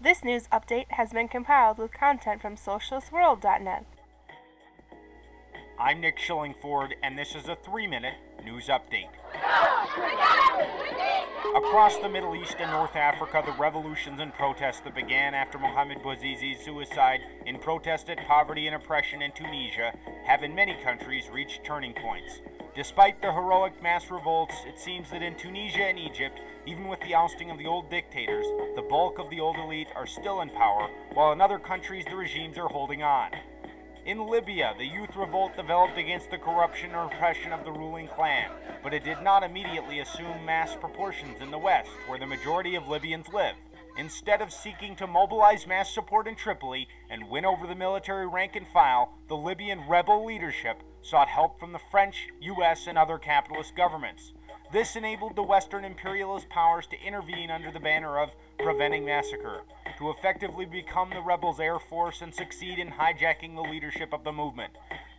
This news update has been compiled with content from socialistworld.net. I'm Nick Schillingford, and this is a 3-minute news update. Across the Middle East and North Africa, the revolutions and protests that began after Mohamed Bouazizi's suicide in protest at poverty and oppression in Tunisia have in many countries reached turning points. Despite the heroic mass revolts, it seems that in Tunisia and Egypt, even with the ousting of the old dictators, the bulk of the old elite are still in power, while in other countries the regimes are holding on. In Libya, the youth revolt developed against the corruption and oppression of the ruling clan, but it did not immediately assume mass proportions in the West, where the majority of Libyans live. Instead of seeking to mobilize mass support in Tripoli and win over the military rank and file, the Libyan rebel leadership sought help from the French, US, and other capitalist governments. This enabled the Western imperialist powers to intervene under the banner of preventing massacre, to effectively become the rebels' air force and succeed in hijacking the leadership of the movement.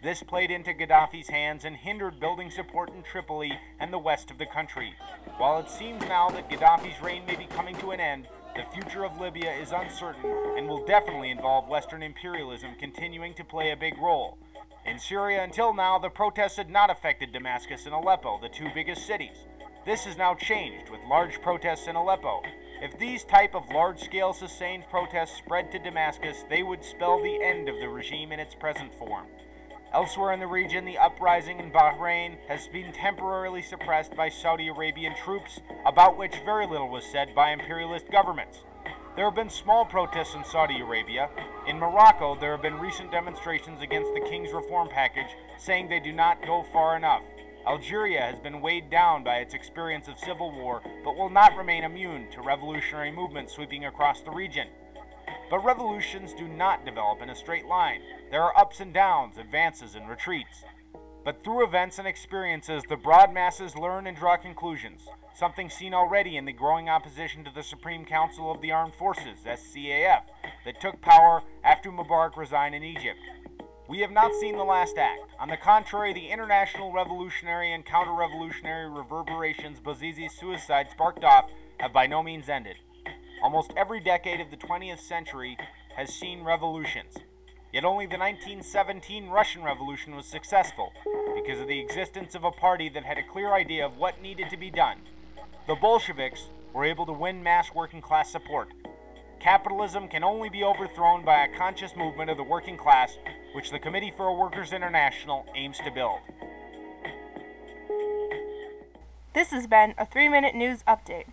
This played into Gaddafi's hands and hindered building support in Tripoli and the west of the country. While it seems now that Gaddafi's reign may be coming to an end, the future of Libya is uncertain and will definitely involve Western imperialism continuing to play a big role. In Syria, until now, the protests had not affected Damascus and Aleppo, the two biggest cities. This has now changed, with large protests in Aleppo. If these type of large-scale sustained protests spread to Damascus, they would spell the end of the regime in its present form. Elsewhere in the region, the uprising in Bahrain has been temporarily suppressed by Saudi Arabian troops, about which very little was said by imperialist governments. There have been small protests in Saudi Arabia. In Morocco, there have been recent demonstrations against the King's Reform Package, saying they do not go far enough. Algeria has been weighed down by its experience of civil war, but will not remain immune to revolutionary movements sweeping across the region. But revolutions do not develop in a straight line. There are ups and downs, advances and retreats. But through events and experiences, the broad masses learn and draw conclusions, something seen already in the growing opposition to the Supreme Council of the Armed Forces, SCAF, that took power after Mubarak resigned in Egypt. We have not seen the last act. On the contrary, the international revolutionary and counter-revolutionary reverberations Bouazizi's suicide sparked off have by no means ended. Almost every decade of the 20th century has seen revolutions. Yet only the 1917 Russian Revolution was successful because of the existence of a party that had a clear idea of what needed to be done. The Bolsheviks were able to win mass working class support. Capitalism can only be overthrown by a conscious movement of the working class, which the Committee for Workers International aims to build. This has been a 3-minute news update.